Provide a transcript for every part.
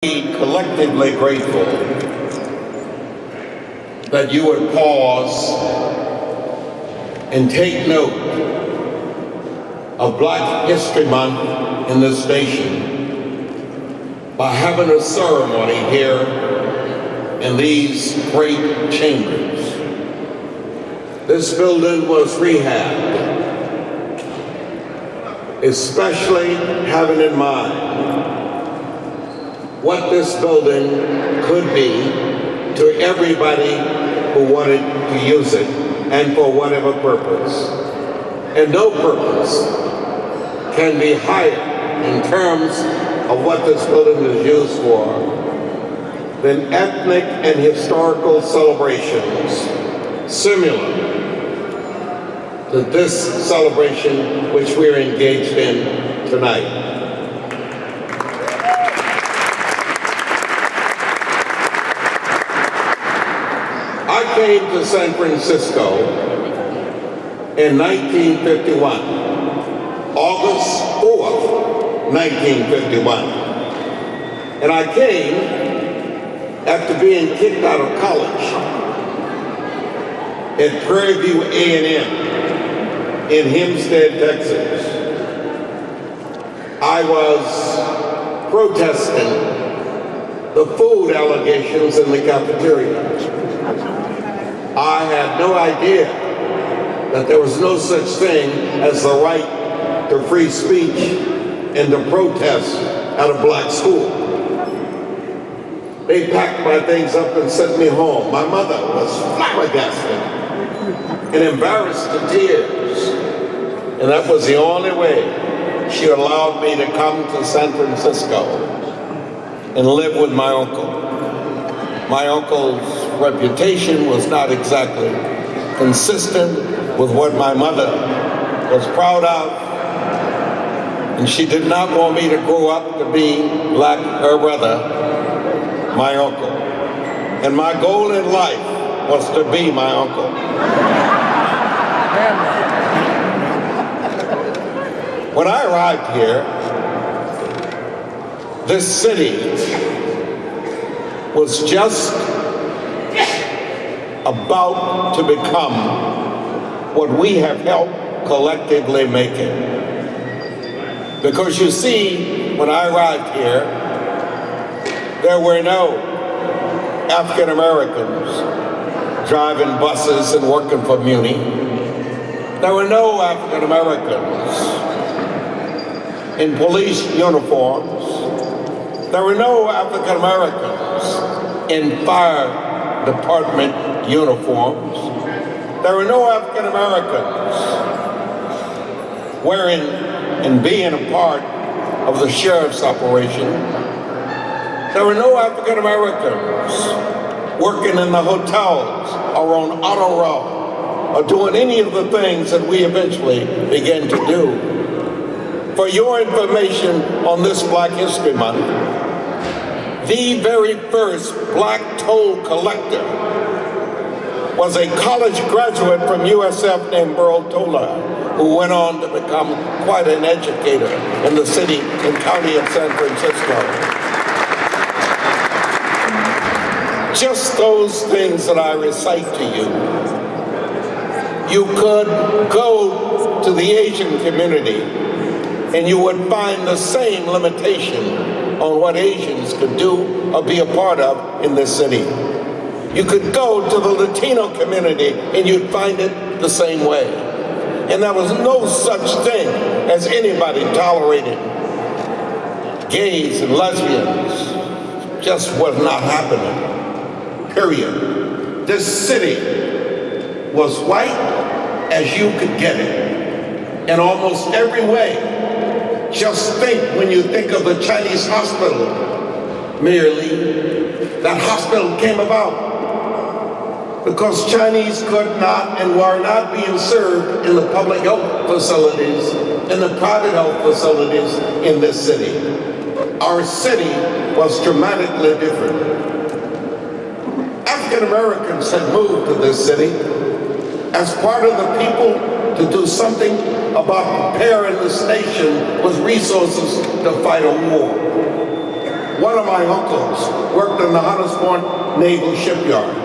Collectively grateful that you would pause and take note of Black History Month in this nation by having a ceremony here in these great chambers. This building was rehabbed, especially having in mind what this building could be to everybody who wanted to use it and for whatever purpose. And no purpose can be higher in terms of what this building is used for than ethnic and historical celebrations similar to this celebration which we're engaged in tonight. I came to San Francisco in 1951, August 4th, 1951. And I came after being kicked out of college at Prairie View A&M in Hempstead, Texas. I was protesting the food allegations in the cafeteria. I had no idea that there was no such thing as the right to free speech and to protest at a black school. They packed my things up and sent me home. My mother was flabbergasted and embarrassed to tears. And that was the only way she allowed me to come to San Francisco and live with my uncle. My uncle's reputation was not exactly consistent with what my mother was proud of, and she did not want me to grow up to be like her brother, my uncle. And my goal in life was to be my uncle. When I arrived here, this city was just about to become what we have helped collectively make it. Because you see, when I arrived here, there were no African Americans driving buses and working for Muni. There were no African Americans in police uniforms. There were no African Americans in fire department uniforms. There were no African Americans wearing and being a part of the sheriff's operation. There were no African Americans working in the hotels or on auto route or doing any of the things that we eventually began to do. For your information on this Black History Month, the very first black toll collector was a college graduate from USF named Burl Tola, who went on to become quite an educator in the city and county of San Francisco. Just those things that I recite to you, you could go to the Asian community and you would find the same limitation on what Asians could do or be a part of in this city. You could go to the Latino community and you'd find it the same way. And there was no such thing as anybody tolerated. Gays and lesbians just was not happening, period. This city was white as you could get it in almost every way. Just think, when you think of the Chinese hospital, merely, that hospital came about because Chinese could not and were not being served in the public health facilities, in the private health facilities in this city. Our city was dramatically different. African Americans had moved to this city as part of the people to do something about preparing this nation with resources to fight a war. One of my uncles worked in the Hunters Point Naval Shipyard.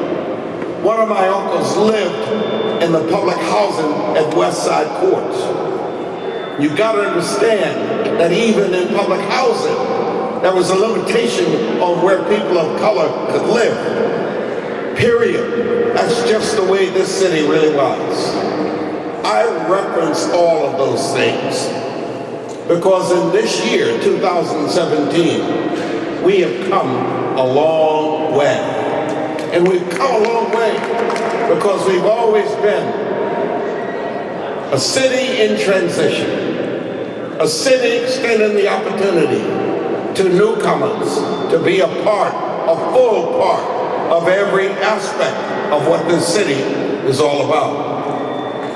One of my uncles lived in the public housing at Westside Courts. You gotta understand that even in public housing, there was a limitation on where people of color could live. Period. That's just the way this city really was. I reference all of those things because in this year, 2017, we have come a long way. And we've come a long way because we've always been a city in transition, a city extending the opportunity to newcomers to be a part, a full part of every aspect of what this city is all about.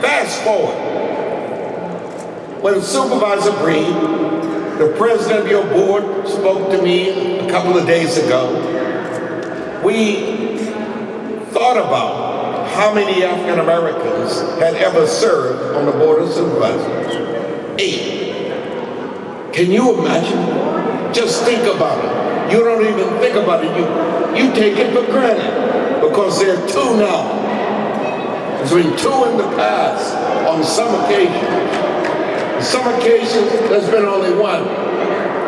Fast forward, when Supervisor Breed, the president of your board, spoke to me a couple of days ago, we thought about how many African Americans had ever served on the Board of Supervisors. 8. Can you imagine? Just think about it. You don't even think about it. You take it for granted because there are 2 now. There's been 2 in the past on some occasions. On some occasions, there's been only 1.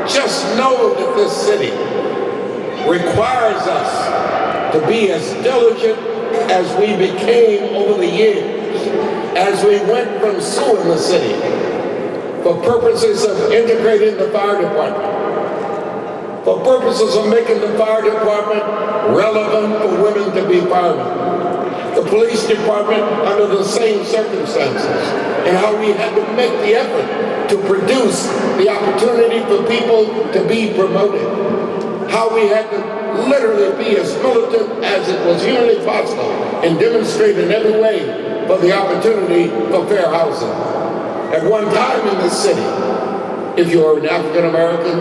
Just know that this city requires us to be as diligent as we became over the years, as we went from suing the city for purposes of integrating the fire department, for purposes of making the fire department relevant for women to be firemen, the police department under the same circumstances, and how we had to make the effort to produce the opportunity for people to be promoted, how we had to literally be as militant as it was humanly possible and demonstrate in every way for the opportunity for fair housing. At one time in this city, if you are an African American,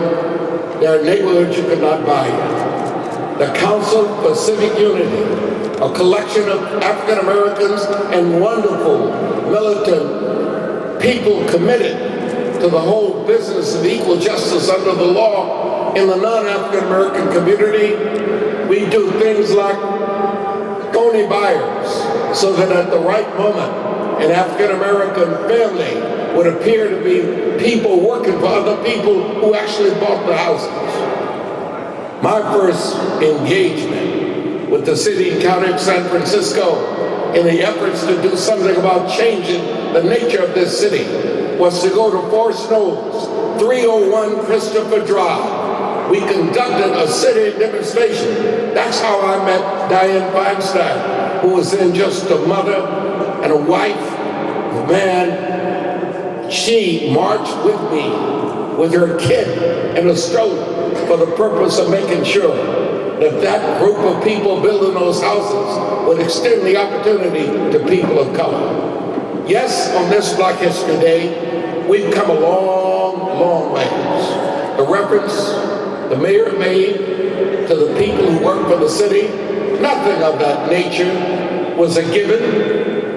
there are neighborhoods you could not buy. The Council for Civic Unity, a collection of African Americans and wonderful militant people committed to the whole business of equal justice under the law in the non-African American community. We do things like phony buyers so that at the right moment an African American family would appear to be people working for other people who actually bought the houses. My first engagement with the city and county of San Francisco in the efforts to do something about changing the nature of this city was to go to Forest Knolls, 301 Christopher Drive. We conducted a city demonstration. That's how I met Dianne Feinstein, who was then just a mother and a wife, a man. She marched with me, with her kid in a stroller, for the purpose of making sure that that group of people building those houses would extend the opportunity to people of color. Yes, on this Black History Day, we've come a long, long ways. The reference the mayor made to the people who work for the city, nothing of that nature was a given.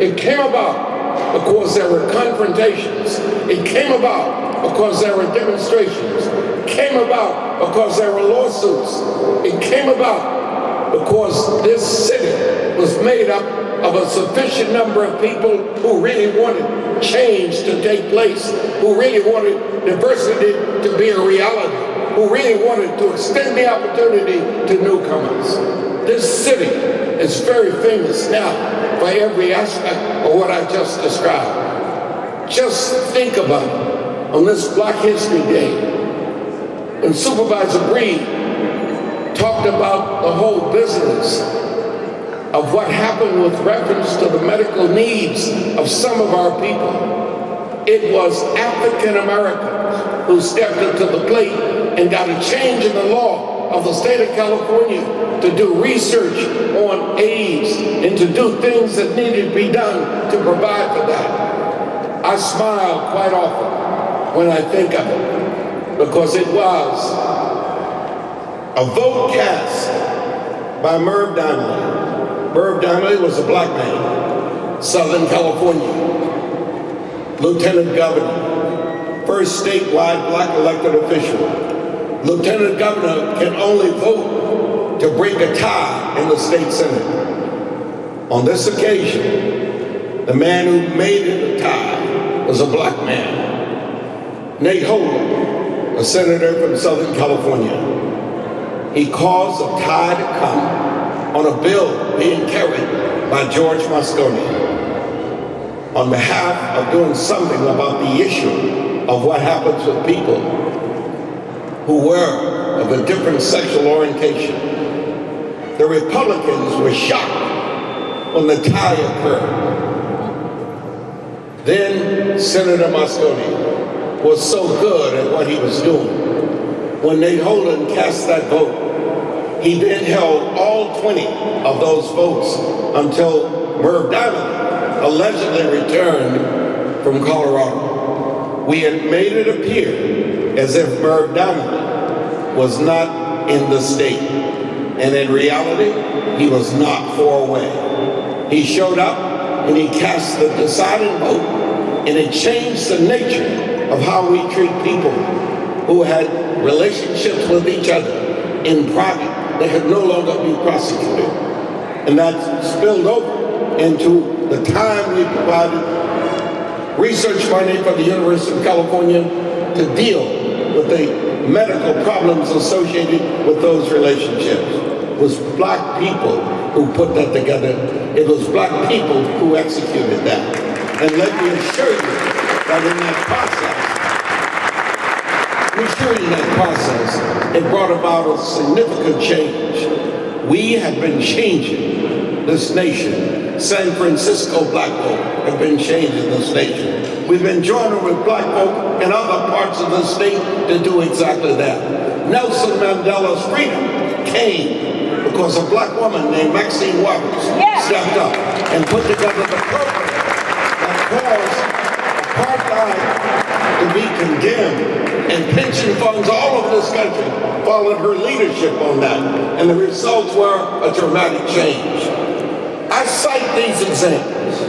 It came about because there were confrontations. It came about because there were demonstrations. It came about because there were lawsuits. It came about because this city was made up of a sufficient number of people who really wanted change to take place, who really wanted diversity to be a reality, who really wanted to extend the opportunity to newcomers. This city is very famous now for every aspect of what I just described. Just think about it. On this Black History Day, when Supervisor Breed talked about the whole business of what happened with reference to the medical needs of some of our people, it was African Americans who stepped up to the plate and got a change in the law of the state of California to do research on AIDS and to do things that needed to be done to provide for that. I smile quite often when I think of it, because it was a vote cast by Merv Donnelly. Merv Donnelly was a black man, Southern California, Lieutenant Governor, first statewide black elected official, Lieutenant Governor can only vote to break a tie in the state Senate. On this occasion, the man who made it a tie was a black man, Nate Holder, a senator from Southern California. He caused a tie to come on a bill being carried by George Moscone on behalf of doing something about the issue of what happens with people who were of a different sexual orientation. The Republicans were shocked when the tie occurred. Then Senator Moscone was so good at what he was doing. When Nate Holden cast that vote, he then held all 20 of those votes until Merv Diamond allegedly returned from Colorado. We had made it appear as if Merv Diamond was not in the state. And in reality, he was not far away. He showed up and he cast the deciding vote, and it changed the nature of how we treat people who had relationships with each other in private. They could no longer be prosecuted. And that spilled over into the time we provided research funding for the University of California to deal with the medical problems associated with those relationships. It was black people who put that together. It was black people who executed that. And let me assure you that in that process, it brought about a significant change. We have been changing this nation. San Francisco black folk have been changing this nation. We've been joining with black folk in other parts of the state to do exactly that. Nelson Mandela's freedom came because a black woman named Maxine Waters stepped up and put together the program that caused apartheid to be condemned, and pension funds all over this country followed her leadership on that, and the results were a dramatic change. I cite these examples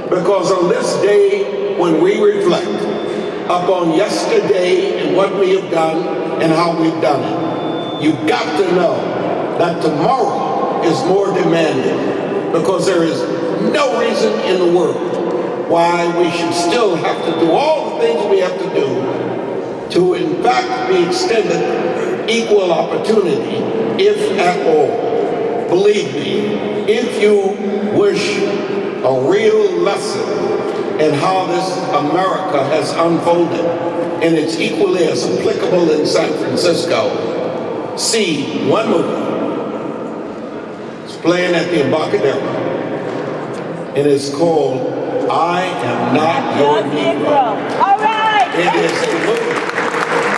because on this day when we reflect upon yesterday and what we have done and how we've done it, you've got to know that tomorrow is more demanding, because there is no reason in the world why we should still have to do all the things we have to do to in fact be extended equal opportunity, if at all. Believe me, if you wish a real lesson in how this America has unfolded, and it's equally as applicable in San Francisco, see one movie. It's playing at the Embarcadero, and it's called I Am Not Your Negro. All right. It is a movie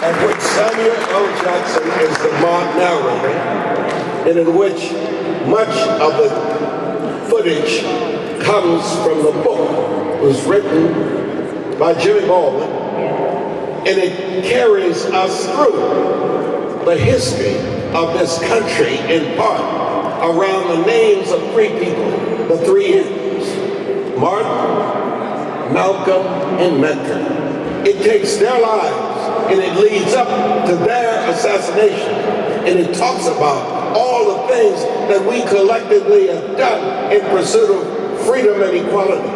of which Samuel L. Jackson is the narrator, and in which much of the footage comes from the book. It was written by Jimmy Baldwin, and it carries us through the history of this country in part around the names of three people, the three M's: Martin, Malcolm, and Mentor. It takes their lives and it leads up to their assassination, and it talks about all the things that we collectively have done in pursuit of freedom and equality.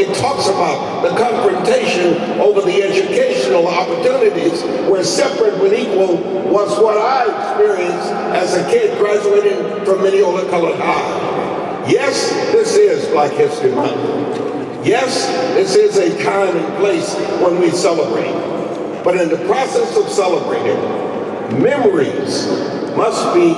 It talks about the confrontation over the educational opportunities where separate but equal was what I experienced as a kid graduating from Mineola Colored High. Yes, this is Black History Month. Yes, this is a time and place when we celebrate. But in the process of celebrating, memories must be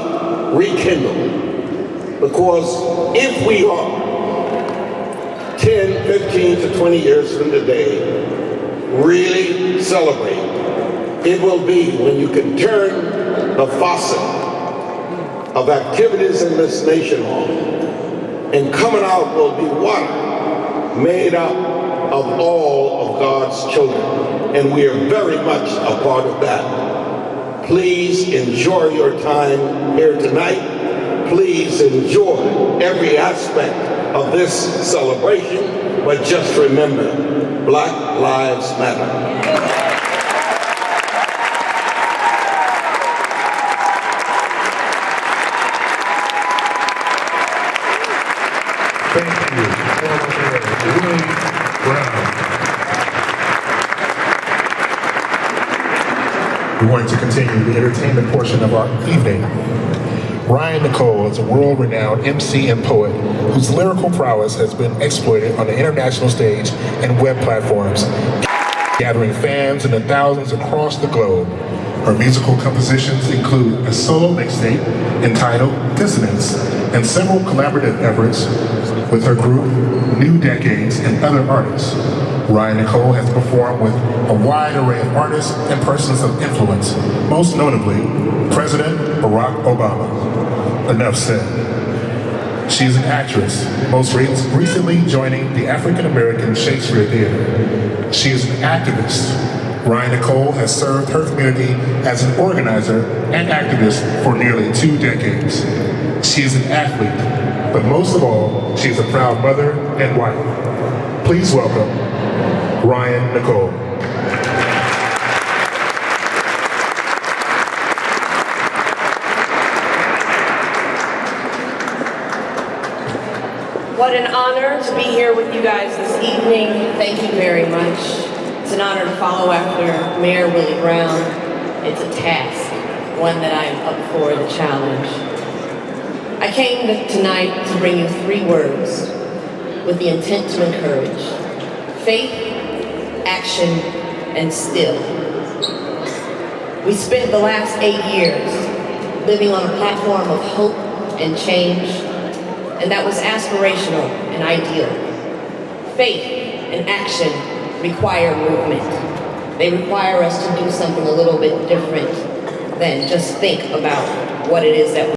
rekindled. Because if we are 10, 15 to 20 years from today, really celebrate, it will be when you can turn the faucet of activities in this nation on, and coming out will be water made up of all of God's children. And we are very much a part of that. Please enjoy your time here tonight. Please enjoy every aspect of this celebration, but just remember, Black Lives Matter. Thank you, former Mayor Willie Brown. We're going to continue the entertainment portion of our evening. Ryan Nicole is a world-renowned MC and poet whose lyrical prowess has been exploited on the international stage and web platforms, gathering fans in the thousands across the globe. Her musical compositions include a solo mixtape entitled Dissonance and several collaborative efforts with her group New Decades and other artists. Ryan Nicole has performed with a wide array of artists and persons of influence, most notably President Barack Obama. Enough said. She is an actress, most recently joining the African American Shakespeare Theater. She is an activist. Ryan Nicole has served her community as an organizer and activist for nearly 2 decades. She is an athlete, but most of all, she is a proud mother and wife. Please welcome Ryan Nicole. What an honor to be here with you guys this evening. Thank you very much. It's an honor to follow after Mayor Willie Brown. It's a task, one that I'm up for, the challenge. I came tonight to bring you 3 words with the intent to encourage: faith, action, and still. We spent the last 8 years living on a platform of hope and change, and that was aspirational and ideal. Faith and action require movement. They require us to do something a little bit different than just think about what it is that